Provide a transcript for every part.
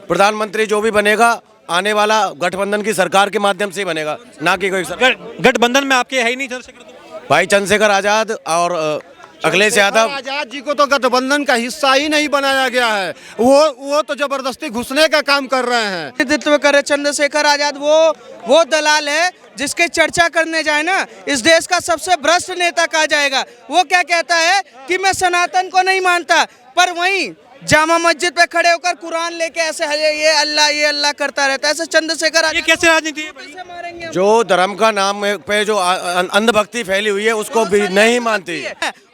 प्रधानमंत्री जो भी बनेगा आने वाला गठबंधन की सरकार के माध्यम से ही बनेगा, ना कि कोई सरकार। गठबंधन में आपके है ही नहीं चंद्रशेखर तो? भाई चंद्रशेखर आजाद और अखिलेश यादव। आजाद जी को तो गठबंधन का हिस्सा ही नहीं बनाया गया है। वो तो जबरदस्ती घुसने का काम कर रहे हैं। नेतृत्व करे चंद्रशेखर आजाद वो दलाल है जिसके चर्चा करने जाए ना इस देश का सबसे भ्रष्ट नेता कहा जाएगा। वो क्या कहता है कि मैं सनातन को नहीं मानता, पर वहीं जामा मस्जिद पे खड़े होकर कुरान लेके ऐसे ये अल्लाह करता रहता है। ऐसे चंद्रशेखर आजाद ये कैसे राजनीति है? कैसे मारेंगे? जो धर्म का नाम पे जो अंधभक्ति फैली हुई है उसको भी नहीं मानती।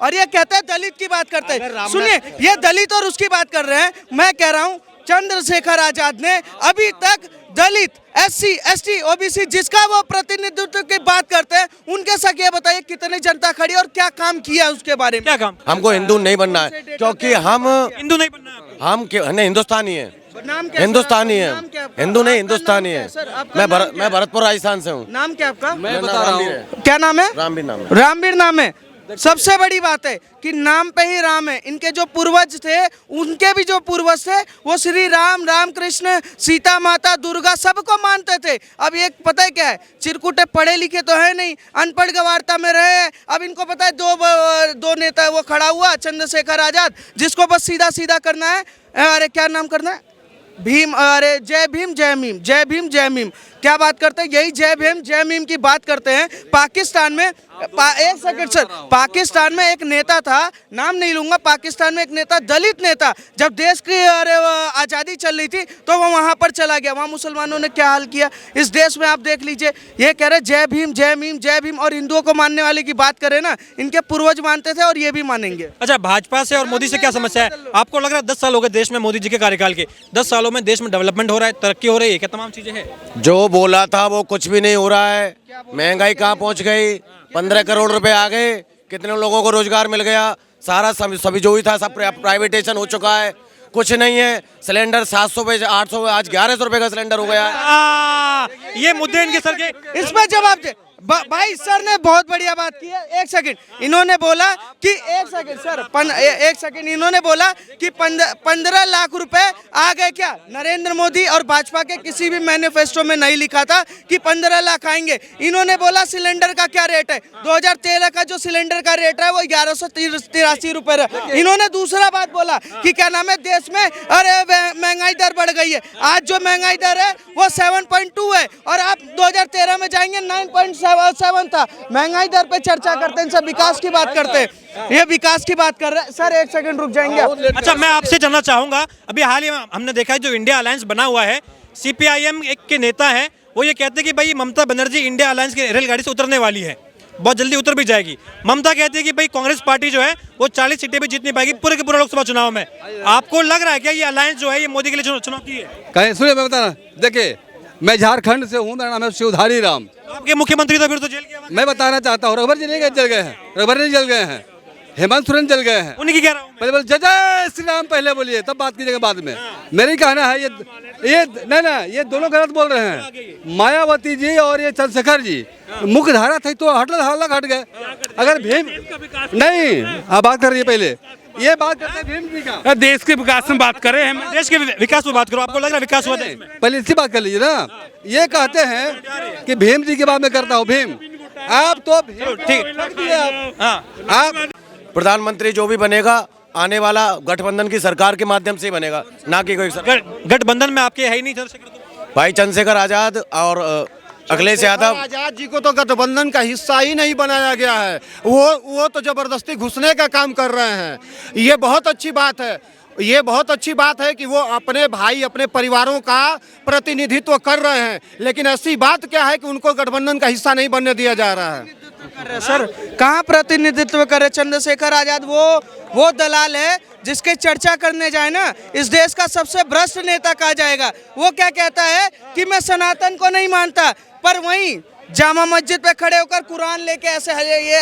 और ये कहता है दलित की बात करते हैं। सुनिए, ये दलित और उसकी बात कर रहे हैं। मैं कह रहा हूँ चंद्रशेखर आजाद ने अभी तक दलित, SC, ST, OBC जिसका वो प्रतिनिधित्व की बात करते हैं उनके साथ ये बताइए कितनी जनता खड़ी और क्या काम किया उसके बारे में। क्या काम? हमको हिंदू नहीं बनना है क्योंकि हम हिंदू नहीं बनना है आपको? हम नहीं हिंदुस्तानी है। नाम क्या? हिंदुस्तानी है, नाम क्या आपका? हिंदू नहीं आपका हिंदुस्तानी नाम है। क्या सर? आपका मैं भरतपुर राजस्थान से हूँ। नाम क्या आपका? मैं बता रहा हूँ। क्या नाम है? रामवीर नाम है। रामवीर नाम है। सबसे बड़ी बात है कि नाम पे ही राम है। इनके जो पूर्वज थे उनके भी जो पूर्वज थे वो श्री राम, रामकृष्ण, सीता माता, दुर्गा सबको मानते थे। अब ये पता है क्या है, चिरकुटे पढ़े लिखे तो है नहीं, अनपढ़ गवारता में रहे हैं। अब इनको पता है दो नेता वो खड़ा हुआ चंद्रशेखर आजाद जिसको बस सीधा सीधा करना है। अरे क्या नाम करना है? भीम। अरे जय भीम जय मीम, जय भीम जय मीम। क्या बात करते हैं? यही जय भीम जय मीम की बात करते हैं। पाकिस्तान में एक सेकंड सर, पाकिस्तान में एक नेता था, नाम नहीं लूंगा, पाकिस्तान में एक नेता, दलित नेता, जब देश की आज़ादी चल रही थी तो वो वहाँ पर चला गया। वहाँ मुसलमानों ने क्या हाल किया इस देश में आप देख लीजिए। ये कह रहे जय भीम जय मीम जय भीम, और हिंदुओं को मानने वाले की बात करें ना, इनके पूर्वज मानते थे और ये भी मानेंगे। अच्छा, भाजपा से और मोदी से क्या समस्या है आपको? लग रहा है 10 साल हो गए देश में मोदी जी के कार्यकाल के, 10 सालों में देश में डेवलपमेंट हो रहा है, तरक्की हो रही है, क्या तमाम चीजें हैं? जो बोला था वो कुछ भी नहीं हो रहा है। महंगाई कहाँ पहुँच गई? 15 करोड़ रुपए आ गए। कितने लोगों को रोजगार मिल गया? सारा सभी जो ही था सब प्राइवेटेशन हो चुका है। कुछ नहीं है। सिलेंडर 700 पे 800 आज 1100 रुपए का सिलेंडर हो गया है। ये मुद्दे इनके सर के, इस पर जवाब दे। भाई सर ने बहुत बढ़िया बात की है। एक सेकंड, इन्होंने बोला कि एक सेकंड सर, एक सेकंड, इन्होंने बोला कि 15 लाख रुपए आ गए। क्या नरेंद्र मोदी और भाजपा के किसी भी मैनिफेस्टो में नहीं लिखा था कि 15 लाख आएंगे? इन्होंने बोला सिलेंडर का क्या रेट है? 2013 का जो सिलेंडर का रेट है वो 1183 रुपए है। इन्होंने दूसरा बात बोला कि क्या नाम है, देश में अरे महंगाई दर बढ़ गई है। आज जो महंगाई दर है वो 7.2 है और आप 2013 में जाएंगे 9.7 था। महंगाई दर पे चर्चा करते हैं, सब विकास की बात करते हैं। ये विकास की बात कर रहे हैं सर। एक सेकंड रुक जाएंगे आप? अच्छा, मैं आपसे जानना चाहूंगा, अभी हाल ही में हमने देखा है जो इंडिया अलायंस बना हुआ है, CPIM एक के नेता है, वो ये कहते हैं कि भाई ममता बनर्जी इंडिया अलायंस की रेलगाड़ी से उतरने वाली है, बहुत जल्दी उतर भी जाएगी। ममता कहती है कि भाई कांग्रेस पार्टी जो है वो 40 सीटें भी जीत नहीं पाएगी पूरे के पूरे लोकसभा चुनाव में। आपको लग रहा है क्या ये अलायंस जो है ये मोदी के लिए चुनौती है? कहीं सुनिए, मैं बताना, देखिए मैं झारखंड से हूँ, मेरा नाम है शिवधारी राम। आपके मुख्यमंत्री तो फिर तो जेल के बाद। मैं बताना चाहता हूँ, रघुवर जी नहीं जल गए हैं, रघुवर जी जल गए हैं, हेमंत सोरेन जल गए हैं। उन्हीं की कह रहा हूँ मैं। पहले बोल जय जय श्री राम पहले बोलिए, तब बात कीजिएगा बाद में। मेरी कहना है ये नहीं, ये दोनों गलत बोल रहे हैं। मायावती जी और ये चंद्रशेखर जी मुख्य धारा थी तो हट गए। अगर भीम नहीं, आप बात कर रही है पहले, ये बात करते हैं भीम जी का, देश के विकास में बात करें, हम देश के विकास में बात करो। आपको लग रहा है विकास हुआ देश में? पहले इसी बात कर लीजिए ना। ये कहते हैं कि भीम जी की बात मैं करता हूँ। भीम आप तो ठीक, आप प्रधानमंत्री जो भी बनेगा आने वाला गठबंधन की सरकार के माध्यम से ही बनेगा, ना कि कोई सरकार। गठबंधन में आपके है ही नहीं चंद्रशेखर तो? भाई चंद्रशेखर आजाद और अखिलेश यादव। आजाद जी को तो गठबंधन का हिस्सा ही नहीं बनाया गया है। वो तो जबरदस्ती घुसने का काम कर रहे हैं। ये बहुत अच्छी बात है। ये बहुत अच्छी बात है कि वो अपने भाई अपने परिवारों का प्रतिनिधित्व कर रहे हैं, लेकिन ऐसी बात क्या है कि उनको गठबंधन का हिस्सा नहीं बनने दिया जा रहा है। सर कहाँ प्रतिनिधित्व करे चंद्रशेखर आजाद? वो दलाल है जिसके चर्चा करने जाए ना इस देश का सबसे भ्रष्ट नेता कहा जाएगा। वो क्या कहता है कि मैं सनातन को नहीं मानता, पर वहीं जामा मस्जिद पे खड़े होकर कुरान लेके ऐसे ये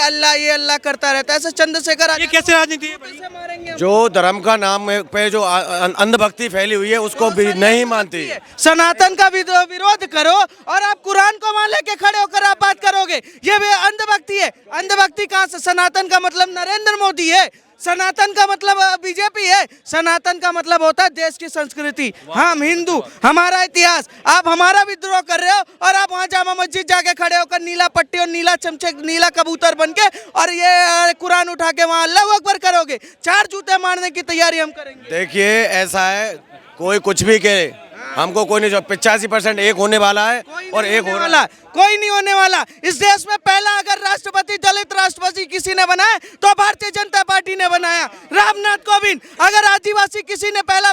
अल्लाह करता रहता है। ऐसे चंद्रशेखर आजाद ये कैसे राजनीति है? कैसे मारेंगे? जो धर्म का नाम पे जो अंधभक्ति फैली हुई है उसको भी नहीं मानती। सनातन का विरोध करो और आप कुरान को वहां लेके खड़े होकर आप बात करोगे, ये भी अंधभक्ति है। अंधभक्ति कहाँ से? सनातन का मतलब नरेंद्र मोदी है। सनातन का मतलब बीजेपी है? सनातन का मतलब होता है देश की संस्कृति, हम हिंदू, हमारा इतिहास। आप हमारा विद्रोह कर रहे हो और आप वहाँ जामा मस्जिद जाके खड़े होकर नीला पट्टी और नीला चमचे, नीला कबूतर बन के और ये कुरान उठा के वहाँ अल्लाह अकबर करोगे। 4 जूते मारने की तैयारी हम करेंगे। देखिए ऐसा है, कोई कुछ भी कहे, हमको कोई नहीं, 85% एक होने वाला है और एक हो वाला कोई नहीं होने वाला। इस देश में पहला अगर राष्ट्रपति दलित राष्ट्रपति किसी ने बनाया तो भारतीय जनता पार्टी ने बनाया, रामनाथ कोविंद। अगर आदिवासी किसी ने पहला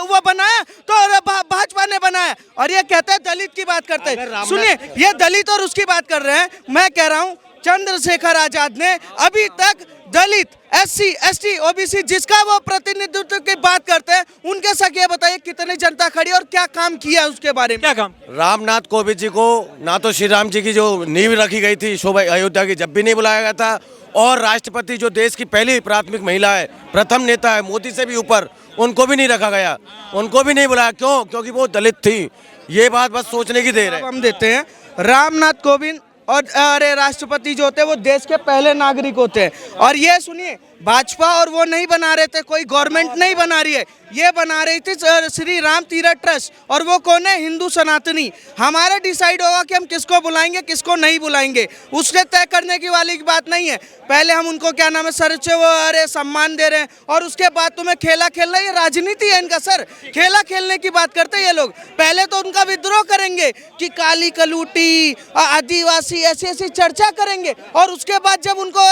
वो बनाया तो भाजपा ने बनाया। और ये कहते हैं दलित की बात करते हैं। सुनिए, ये दलित और उसकी बात कर रहे हैं। मैं कह रहा हूँ चंद्रशेखर आजाद ने अभी तक दलित, SC, ST, OBC जिसका वो प्रतिनिधित्व की बात करते हैं, उनके साथ ये बताइए कितनी जनता खड़ी और क्या काम किया उसके बारे में? क्या काम? रामनाथ कोविंद जी को ना तो श्री राम जी की जो नींव रखी गई थी शोभा अयोध्या की, जब भी नहीं बुलाया गया था। और राष्ट्रपति जो देश की पहली प्राथमिक महिला है, प्रथम नेता है, मोदी से भी ऊपर, उनको भी नहीं रखा गया, उनको भी नहीं बुलाया। क्यों? क्योंकि वो दलित थी। ये बात बस सोचने की देर है। हम देते हैं रामनाथ कोविंद और अरे राष्ट्रपति जो होते हैं वो देश के पहले नागरिक होते हैं। और ये सुनिए, भाजपा और वो नहीं बना रहे थे, कोई गवर्नमेंट नहीं बना रही है, ये बना रही थी श्री राम तीरथ ट्रस्ट। और वो कौन है? हिंदू सनातनी। हमारा डिसाइड होगा कि हम किसको बुलाएंगे किसको नहीं बुलाएंगे, उसने तय करने की वाली बात नहीं है। पहले हम उनको क्या नाम है सर्च वो अरे सम्मान दे रहे हैं और उसके बाद तुम्हें खेला खेलना, ये राजनीति है इनका सर। खेला खेलने की बात करते हैं ये लोग। पहले तो उनका विद्रोह करेंगे कि काली कलूटी आदिवासी ऐसी ऐसी चर्चा करेंगे और उसके बाद जब उनको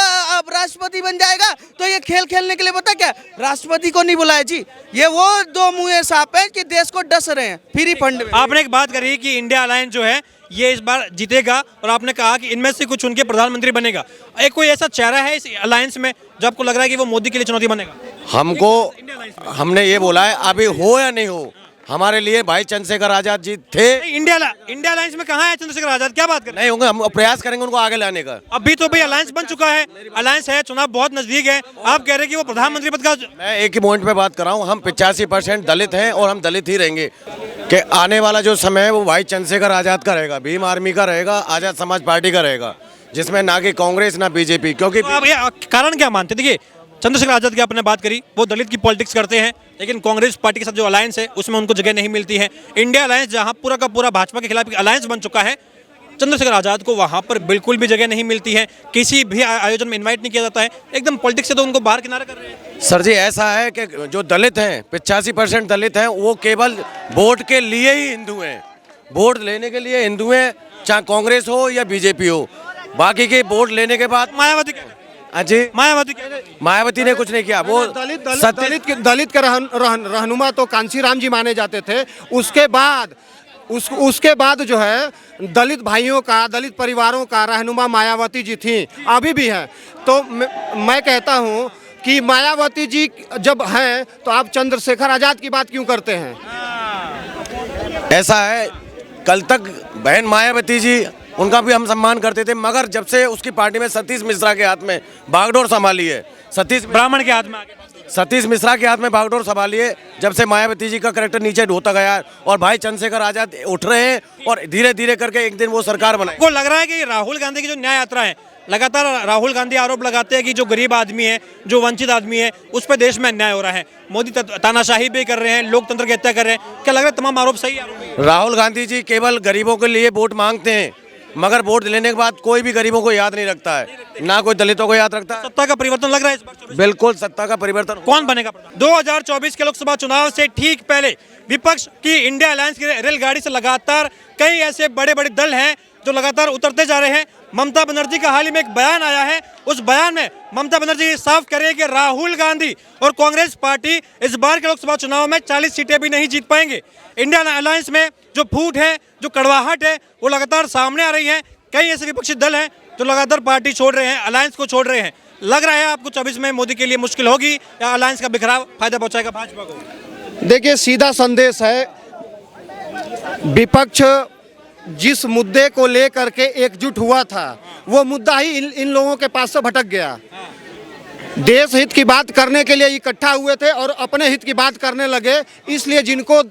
राष्ट्रपति बन जाएगा तो ये खेल खेलने के लिए पता क्या, राष्ट्रपति को नहीं बुलाया जी। ये वो 2 मुँहे सांप है कि देश को डस रहे हैं फ्री फंड में। आपने एक बात करी कि इंडिया अलायंस जो है ये इस बार जीतेगा और आपने कहा कि इनमें से कुछ उनके प्रधानमंत्री बनेगा। एक कोई ऐसा चेहरा है इस अलायंस में जो आपको लग रहा है कि वो मोदी के लिए चुनौती बनेगा? हमने ये बोला है, अभी हो या नहीं हो, हमारे लिए भाई चंद्रशेखर आजाद जी थे। इंडिया अलायंस में कहाँ है चंद्रशेखर आजाद? क्या बात कर रहे हैं? नहीं होंगे, हम प्रयास करेंगे उनको आगे लाने का। अभी तो भाई अलायंस बन चुका है, अलायंस है, चुनाव बहुत नजदीक है, आप कह रहे हैं कि वो प्रधानमंत्री पद का। मैं एक ही पॉइंट पे बात कर रहा हूँ, हम 85% दलित हैं और हम दलित ही रहेंगे। कि आने वाला जो समय है वो भाई चंद्रशेखर आजाद का रहेगा, भीम आर्मी का रहेगा, आजाद समाज पार्टी का रहेगा, जिसमें ना कि कांग्रेस ना बीजेपी। क्योंकि तो आप ये कारण क्या मानते? देखिए, चंद्रशेखर आजाद की आपने बात करी, वो दलित की पॉलिटिक्स करते हैं, लेकिन कांग्रेस पार्टी के साथ जो अलायंस है उसमें उनको जगह नहीं मिलती है। इंडिया अलायंस जहां पूरा का पूरा भाजपा के खिलाफ अलायंस बन चुका है, चंद्रशेखर आजाद को वहां पर बिल्कुल भी जगह नहीं मिलती है, किसी भी आयोजन में इन्वाइट नहीं किया जाता है, एकदम पॉलिटिक्स से तो उनको बाहर किनारा कर रहे हैं। सर जी ऐसा है कि जो दलित हैं, 85% दलित हैं, वो केवल वोट के लिए ही हिंदू हैं, वोट लेने के लिए हिंदू हैं, चाहे कांग्रेस हो या बीजेपी हो। बाकी के वोट लेने के बाद मायावती जी, मायावती ने कुछ नहीं किया। वो दलित के रहनुमा तो कांशीराम जी माने जाते थे। उसके बाद जो है दलित भाइयों का, दलित परिवारों का रहनुमा मायावती जी थी, अभी भी हैं। तो मैं कहता हूं कि मायावती जी जब हैं तो आप चंद्रशेखर आजाद की बात क्यों करते हैं? ऐसा है, कल तक बहन मायावती जी, उनका भी हम सम्मान करते थे, मगर जब से उसकी पार्टी में सतीश मिश्रा के हाथ में बागडोर संभाली है, सतीश ब्राह्मण के हाथ में सतीश मिश्रा के हाथ में बागडोर संभाली है, जब से मायावती जी का कैरेक्टर नीचे ढोता गया और भाई चंद्रशेखर आजाद उठ रहे हैं और धीरे धीरे करके एक दिन वो सरकार बनाए। को लग रहा है कि राहुल गांधी की जो न्याय यात्रा है, लगातार राहुल गांधी आरोप लगाते हैं कि जो गरीब आदमी है, जो वंचित आदमी है, उस पर देश में अन्याय हो रहा है, मोदी तानाशाही भी कर रहे हैं, लोकतंत्र की हत्या कर रहे हैं। क्या लग रहा है तमाम आरोप सही है? राहुल गांधी जी केवल गरीबों के लिए वोट मांगते हैं, मगर वोट लेने के बाद कोई भी गरीबों को याद नहीं रखता है, ना कोई दलितों को याद रखता है। सत्ता का परिवर्तन लग रहा है इस बार? बिल्कुल सत्ता का परिवर्तन। कौन बनेगा? 2024 के लोकसभा चुनाव से ठीक पहले विपक्ष की इंडिया अलायंस की रेलगाड़ी से लगातार कई ऐसे बड़े बड़े दल हैं जो लगातार उतरते जा रहे हैं। ममता बनर्जी का हाल ही में एक बयान आया है, उस बयान में ममता बनर्जी साफ कर रही है कि राहुल गांधी और कांग्रेस पार्टी इस बार के लोकसभा चुनाव में 40 सीटें भी नहीं जीत पाएंगे। इंडिया अलायंस में जो फूट है, जो कड़वाहट है, वो लगातार सामने आ रही है। कई ऐसे विपक्षी दल हैं जो लगातार पार्टी छोड़ रहे हैं, अलायंस को छोड़ रहे हैं। लग रहा है आपको 24 में मोदी के लिए मुश्किल होगी या अलायंस का बिखराव फायदा पहुंचाएगा भाजपा को? देखिए, सीधा संदेश है, विपक्ष जिस मुद्दे को लेकर के एकजुट हुआ था वो मुद्दा ही इन लोगों के पास से भटक गया। देश हित की बात करने के लिए इकट्ठा हुए थे और अपने हित की बात करने लगे, इसलिए जिनको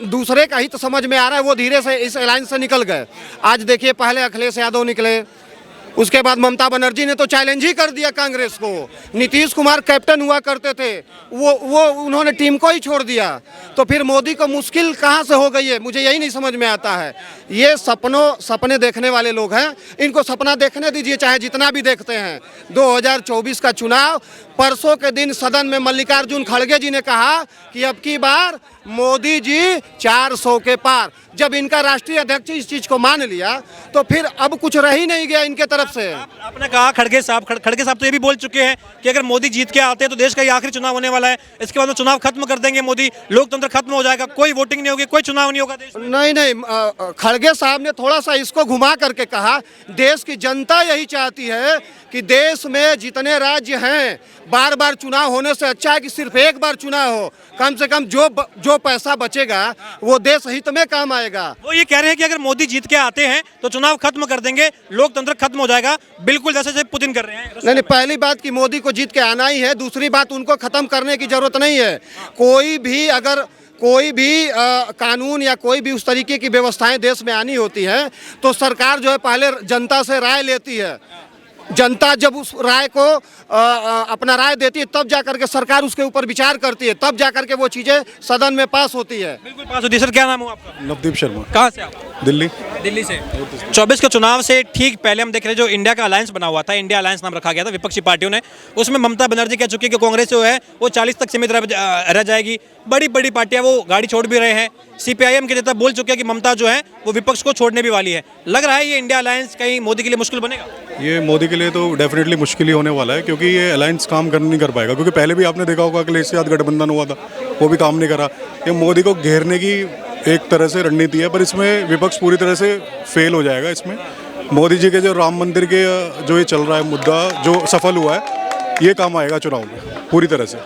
दूसरे का हित समझ में आ रहा है वो धीरे से इस अलायंस से निकल गए। आज देखिए, पहले अखिलेश यादव निकले, उसके बाद ममता बनर्जी ने तो चैलेंज ही कर दिया कांग्रेस को। नीतीश कुमार कैप्टन हुआ करते थे, वो उन्होंने टीम को ही छोड़ दिया। तो फिर मोदी को मुश्किल कहाँ से हो गई है, मुझे यही नहीं समझ में आता है। ये सपने देखने वाले लोग हैं, इनको सपना देखने दीजिए, चाहे जितना भी देखते हैं। 2024 का चुनाव, परसों के दिन सदन में मल्लिकार्जुन खड़गे जी ने कहा कि अब की बार मोदी जी 400 के पार। जब इनका राष्ट्रीय अध्यक्ष इस चीज को मान लिया तो फिर अब कुछ रह ही नहीं गया इनके तरफ से। आपने कहा खड़गे साहब तो ये भी बोल चुके हैं कि अगर मोदी जीत के आते हैं तो देश का ये आखिरी चुनाव होने वाला है, इसके बाद में चुनाव खत्म कर देंगे मोदी, लोकतंत्र खत्म हो जाएगा, कोई वोटिंग नहीं होगी, कोई चुनाव नहीं होगा देश में। नहीं, खड़गे साहब ने थोड़ा सा इसको घुमा करके कहा, देश की जनता यही चाहती है कि देश में जितने राज्य हैं बार बार चुनाव होने से अच्छा है कि सिर्फ एक बार चुनाव हो। कम से कम जो पैसा बचेगा वो देश हित में काम आएगा। वो ये कह रहे हैं कि अगर मोदी जीत के आते हैं तो चुनाव खत्म कर देंगे, लोकतंत्र खत्म हो जाएगा, बिल्कुल जैसे पुतिन कर रहे हैं। नहीं, पहली बात कि मोदी को जीत के आना ही है, दूसरी बात उनको खत्म करने की जरूरत नहीं है। कोई भी कानून या कोई भी उस तरीके की व्यवस्थाएं देश में आनी होती हैं तो सरकार जो है पहले जनता से राय लेती है। जनता जब उस राय को अपना राय देती है तब जाकर के सरकार उसके ऊपर विचार करती है, तब जाकर के वो चीज़ें सदन में पास होती है। बिल्कुल पास होती है। सर क्या नाम है आपका? नवदीप शर्मा। कहाँ से आप? दिल्ली। दिल्ली से। 24 के चुनाव से ठीक पहले हम देख रहे जो इंडिया का अलायंस बना हुआ था, इंडिया अलायंस नाम रखा गया था विपक्षी पार्टियों ने, उसमें ममता बनर्जी कह चुकी है कि कांग्रेस जो है वो 40 तक सीमित रह जाएगी। बड़ी बड़ी पार्टियां वो गाड़ी छोड़ भी रहे हैं। सीपीआईएम के नेता बोल चुके हैं कि ममता जो है वो विपक्ष को छोड़ने भी वाली है। लग रहा है ये इंडिया अलायंस कहीं मोदी के लिए मुश्किल बनेगा? ये मोदी के लिए तो डेफिनेटली मुश्किल ही होने वाला है, क्योंकि ये अलायंस काम नहीं कर पाएगा। क्योंकि पहले भी आपने देखा होगा अखिलेश यादव गठबंधन हुआ था, वो भी काम नहीं करा। ये मोदी को घेरने की एक तरह से रणनीति है, पर इसमें विपक्ष पूरी तरह से फेल हो जाएगा। इसमें मोदी जी के जो राम मंदिर के जो ये चल रहा है मुद्दा जो सफल हुआ है, ये काम आएगा चुनाव में पूरी तरह से।